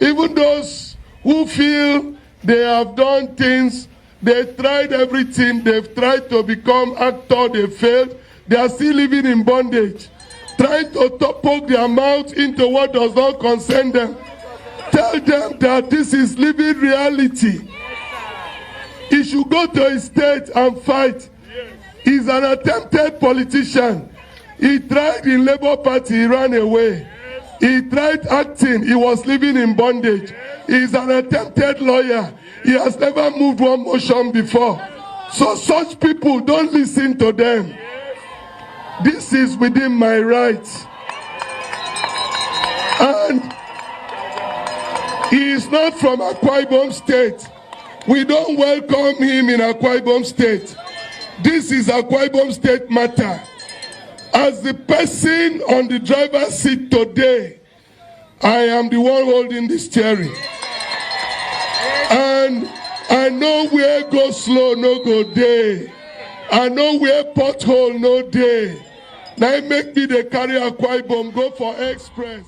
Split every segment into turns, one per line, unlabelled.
Even those who feel they have done things, they tried everything, they've tried to become actor, they failed, they are still living in bondage, trying to poke their mouth into what does not concern them. Tell them that this is living reality. He should go to his state and fight. He's an attempted politician. He tried in Labour Party, he ran away. He tried acting, he was living in bondage. He's an attempted lawyer. He has never moved one motion before. So such people, don't listen to them. This is within my rights. And he is not from Akwa Ibom State. We don't welcome him in Akwa Ibom State. This is Akwa Ibom State matter. As the person on the driver's seat today, I am the one holding the steering. And I know where go slow, no go day. I know where pothole, no day. Now make me the carry Akwa Ibom, go for express.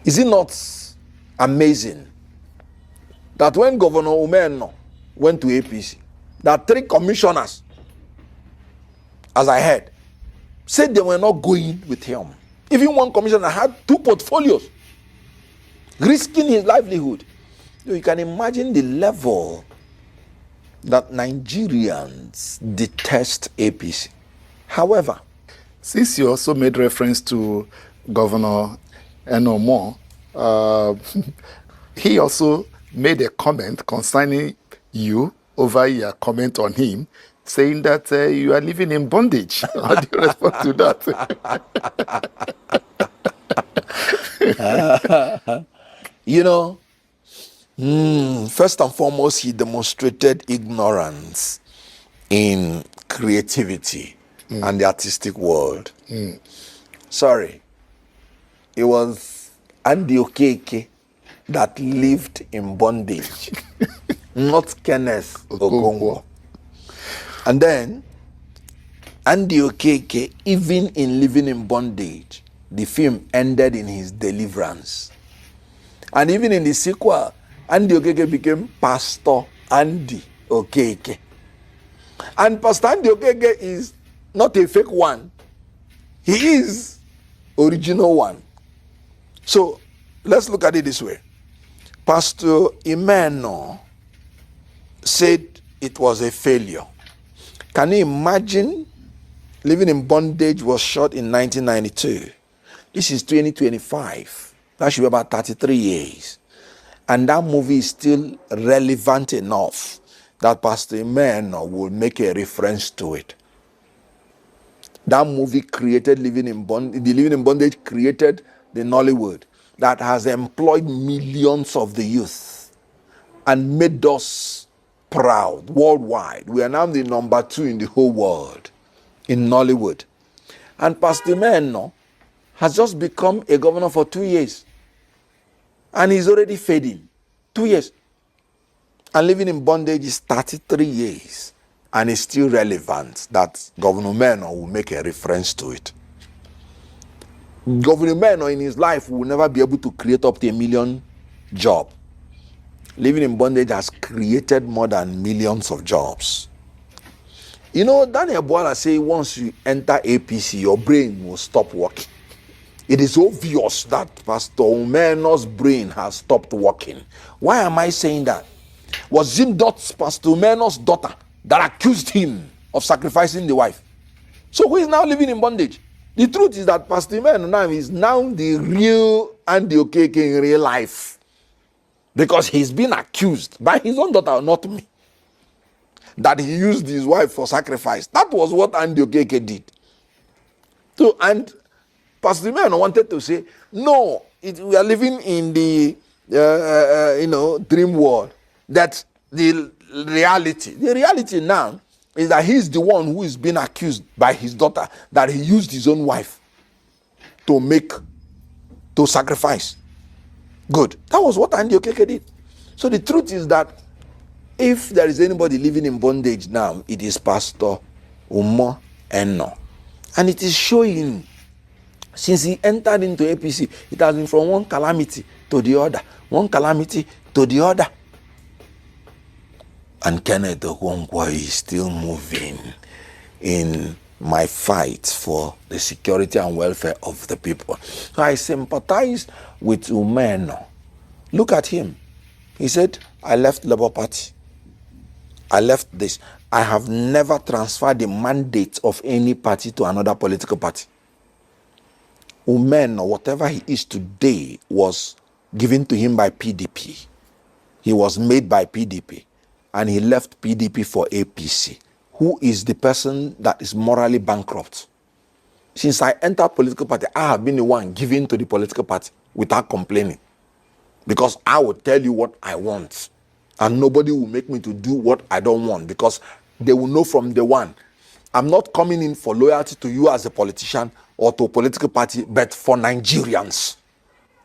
Is it not amazing that when Governor Umeno went to APC, that 3 commissioners, as I heard, said they were not going with him. Even one commissioner had 2 portfolios, risking his livelihood. You can imagine the level that Nigerians detest APC. However,
since you also made reference to Governor Enomo, he also made a comment concerning you over your comment on him, saying that you are living in bondage. How do you respond to that?
you know, first and foremost, he demonstrated ignorance in creativity and the artistic world. Sorry, it was Andy Okeke that lived in bondage, not Kenneth Okonkwo. And then, Andy Okeke, even in living in bondage, the film ended in his deliverance. And even in the sequel, Andy Okeke became Pastor Andy Okeke. And Pastor Andy Okeke is not a fake one. He is original one. So, let's look at it this way. Pastor Imeno said it was a failure. Can you imagine? Living in Bondage was shot in 1992. This is 2025. That should be about 33 years. And that movie is still relevant enough that Pastor Imeno will make a reference to it. That movie created Living in Bondage. The Living in Bondage created the Nollywood that has employed millions of the youth and made us proud worldwide. We are now the number 2 in the whole world in Nollywood. And Pastor Imeno has just become a governor for 2 years. And he's already fading. 2 years. And Living in Bondage is 33 years. And it's still relevant that Governor Imeno will make a reference to it. Governor Imeno in his life will never be able to create up to 1 million jobs. Living in Bondage has created more than millions of jobs. You know, Daniel Bwala say once you enter APC, your brain will stop working. It is obvious that Pastor Umeno's brain has stopped working. Why am I saying that? Was it not Pastor Umeno's daughter that accused him of sacrificing the wife? So who is now living in bondage? The truth is that Pastor Umeno now is now the real Andy Okeke in real life. Because he's been accused by his own daughter, not me, that he used his wife for sacrifice. That was what Andy Okeke did. So, and Pastor Imeno wanted to say, no, we are living in the dream world. That's the reality. The reality now is that he's the one who is being accused by his daughter that he used his own wife to sacrifice. Good. That was what Andy Okeke did. So the truth is that if there is anybody living in bondage now, it is Pastor Umeno. And it is showing, since he entered into APC, it has been from one calamity to the other. one calamity to the other. And Kenneth Okonkwo is still moving in my fight for the security and welfare of the people. So I sympathize with Umeno. Look at him. He said, I left Labour Party. I left this. I have never transferred the mandate of any party to another political party. Umeno, whatever he is today, was given to him by PDP. He was made by PDP. And he left PDP for APC. Who is the person that is morally bankrupt? Since I entered political party, I have been the one given to the political party without complaining. Because I will tell you what I want. And nobody will make me to do what I don't want. Because they will know from the one. I'm not coming in for loyalty to you as a politician or to a political party, but for Nigerians.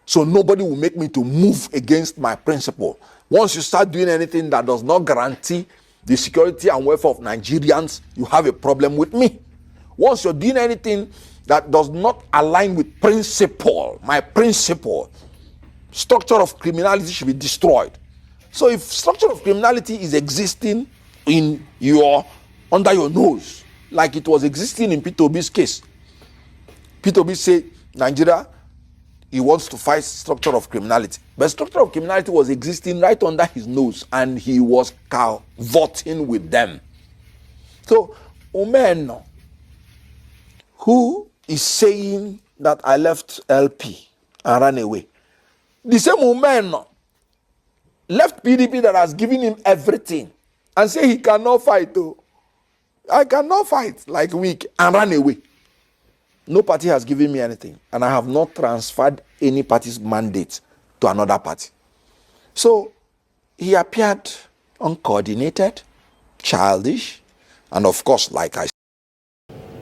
So nobody will make me to move against my principle. Once you start doing anything that does not guarantee the security and welfare of Nigerians, you have a problem with me. Once you're doing anything that does not align with principle, my principle, structure of criminality should be destroyed. So if structure of criminality is existing in under your nose, like it was existing in Peter Obi's case, Peter Obi said, Nigeria, he wants to fight structure of criminality. But structure of criminality was existing right under his nose, and he was voting with them. So, Umeno, who is saying that I left LP and ran away, the same Umeno left PDP that has given him everything and say he cannot fight. Oh, I cannot fight like weak and ran away. No party has given me anything, and I have not transferred any party's mandate to another party. So he appeared uncoordinated, childish, and of course, like I said,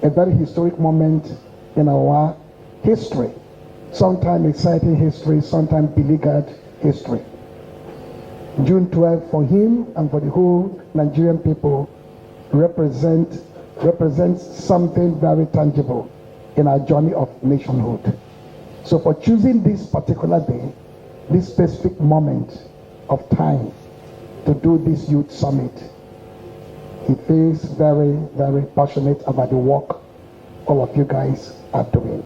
a very historic moment in our history, sometimes exciting history, sometimes beleaguered history. June 12 for him and for the whole Nigerian people represents something very tangible in our journey of nationhood. So for choosing this particular day, this specific moment of time to do this youth summit, he feels very, very passionate about the work all of you guys are doing.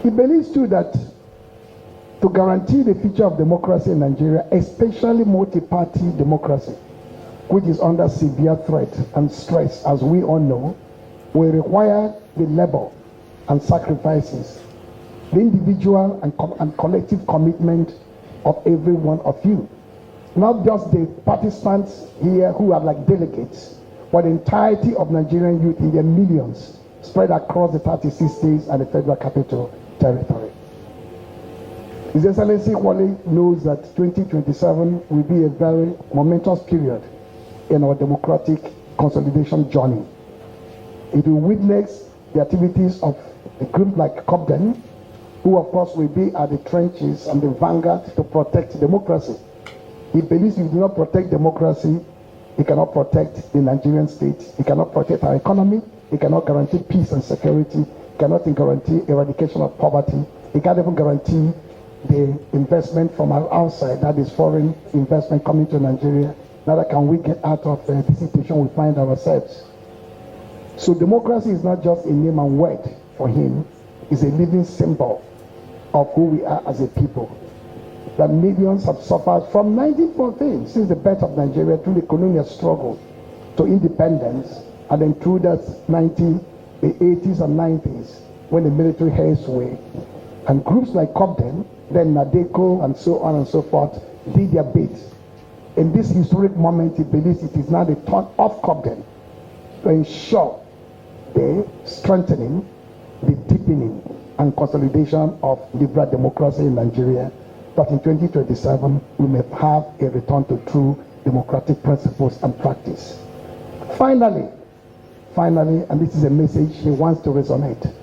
He believes too that to guarantee the future of democracy in Nigeria, especially multi-party democracy, which is under severe threat and stress, as we all know, will require the labor and sacrifices, the individual and collective commitment of every one of you. Not just the participants here who are like delegates, but the entirety of Nigerian youth in their millions spread across the 36 states and the Federal Capital Territory. His Excellency Wale knows that 2027 will be a very momentous period in our democratic consolidation journey. It will witness the activities of a group like COPDEN, who of course will be at the trenches and the vanguard to protect democracy. He believes if you do not protect democracy, he cannot protect the Nigerian state, he cannot protect our economy, he cannot guarantee peace and security, he cannot guarantee eradication of poverty, he can't even guarantee the investment from outside, that is foreign investment coming to Nigeria. Neither can we get out of the situation we find ourselves. So democracy is not just a name and word for him, it's a living symbol of who we are as a people. That millions have suffered from 1914, since the birth of Nigeria, through the colonial struggle to independence, and then through the 80s and 90s, when the military held sway. And groups like COPDEN, then NADECO, and so on and so forth, did their bit. In this historic moment, he believes it is now the turn of COPDEN to ensure the strengthening, the deepening, and consolidation of liberal democracy in Nigeria, that in 2027 we may have a return to true democratic principles and practice. Finally, and this is a message he wants to resonate,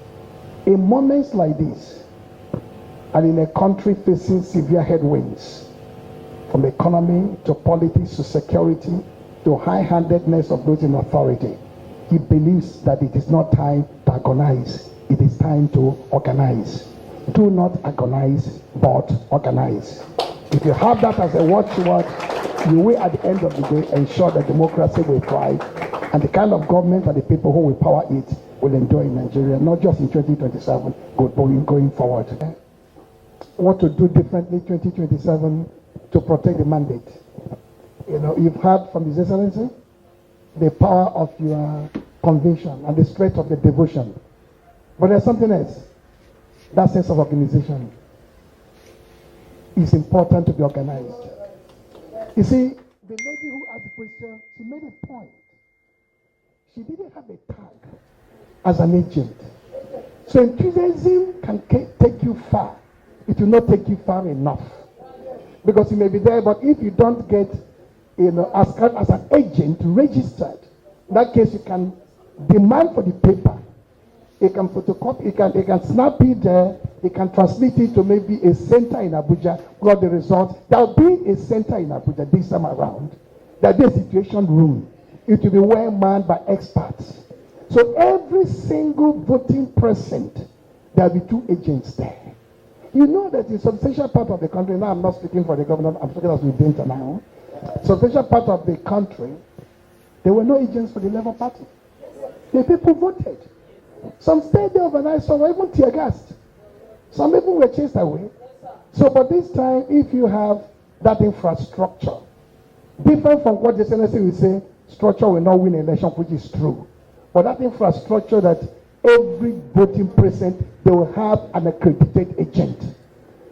in moments like this, and in a country facing severe headwinds, from economy to politics to security to high-handedness of those in authority, he believes that it is not time to agonize, it is time to organize. Do not agonize, but organize. If you have that as a watchword, you will at the end of the day ensure that democracy will thrive and the kind of government and the people who will power it will enjoy in Nigeria, not just in 2027, going forward. What to do differently 2027 to protect the mandate? You know, you've heard from His Excellency the power of your conviction and the strength of the devotion. But there's something else. That sense of organization is important to be organized. You see, the lady who asked the question, she made a point. She didn't have a tag as an agent. So enthusiasm can take you far. It will not take you far enough. Because you may be there, but if you don't get, as an agent registered, in that case you can demand for the paper. You can photocopy, you can snap it there, you can transmit it to maybe a center in Abuja. Got the result. There will be a center in Abuja this time around. There will be a situation room. It will be well manned by experts. So every single voting precinct, there will be 2 agents there. You know that in substantial part of the country, now I'm not speaking for the governor, I'm speaking as we did now. Substantial part of the country, there were no agents for the Labour Party. The people voted. Some stayed there overnight, some were even tear gassed. Some people were chased away. So, but this time, if you have that infrastructure, different from what the Senator will say, structure will not win an election, which is true. But that infrastructure that every voting precinct, they will have an accredited agent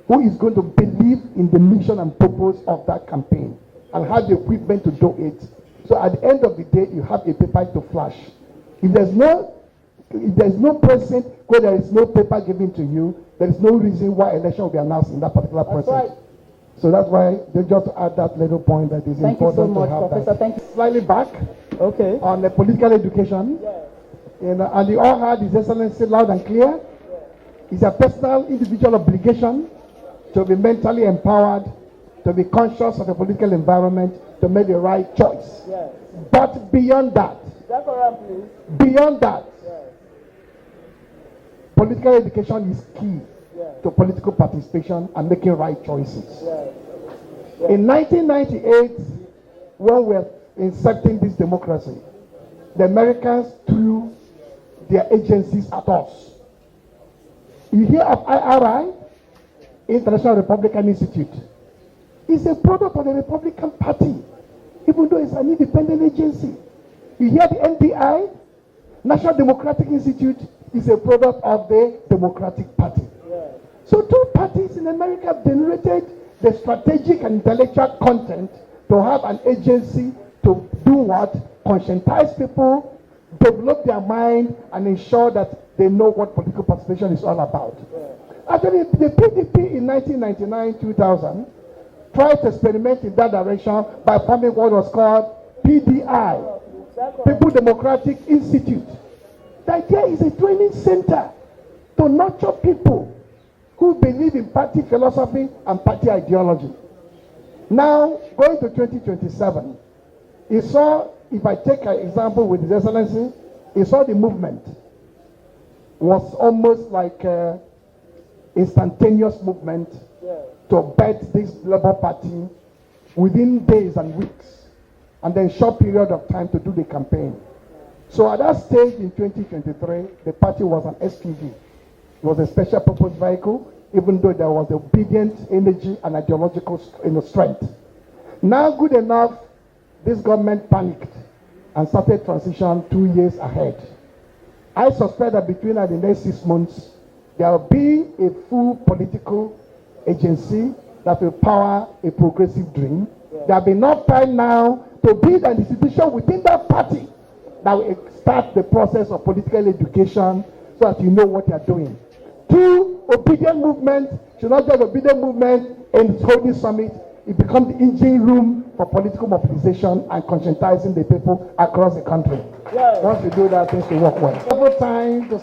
who is going to believe in the mission and purpose of that campaign and have the equipment to do it. So at the end of the day, you have a paper to flash. If there's no precinct where there is no paper given to you, there is no reason why election will be announced in that particular precinct. Right. So that's why they just to add that little point that is
Thank
important
you so much,
to have
Professor.
that.
Thank you.
Slightly back on the political education. And you all heard His Excellency loud and clear. It's a personal, individual obligation to be mentally empowered, to be conscious of the political environment, to make the right choice. But beyond that, beyond that, political education is key to political participation and making right choices. In 1998, when we were inserting this democracy, the Americans threw their agencies at us. You hear of IRI, International Republican Institute. It's a product of the Republican Party, even though it's an independent agency. You hear the NDI, National Democratic Institute, is a product of the Democratic Party. So 2 parties in America have generated the strategic and intellectual content to have an agency to do what? Conscientize people, develop their mind, and ensure that they know what political participation is all about. Actually, the PDP in 1999-2000 tried to experiment in that direction by forming what was called PDI, People Democratic Institute. The idea is a training center to nurture people who believe in party philosophy and party ideology. Now, going to 2027, you saw, if I take an example with His Excellency, you saw the movement was almost like an instantaneous movement to bet this Labour Party within days and weeks, and then short period of time to do the campaign. So at that stage in 2023, the party was an SPV. It was a special purpose vehicle, even though there was obedient energy and ideological strength. Now, good enough, this government panicked and started transition 2 years ahead. I suspect that between the next 6 months, there will be a full political agency that will power a progressive dream. There will be enough time now to build an institution within that party that will start the process of political education so that you know what you are doing. 2, obedient movement should not just obedient movement in holding summit. It becomes the engine room for political mobilization and conscientizing the people across the country. Once we do that, things will work well. Several times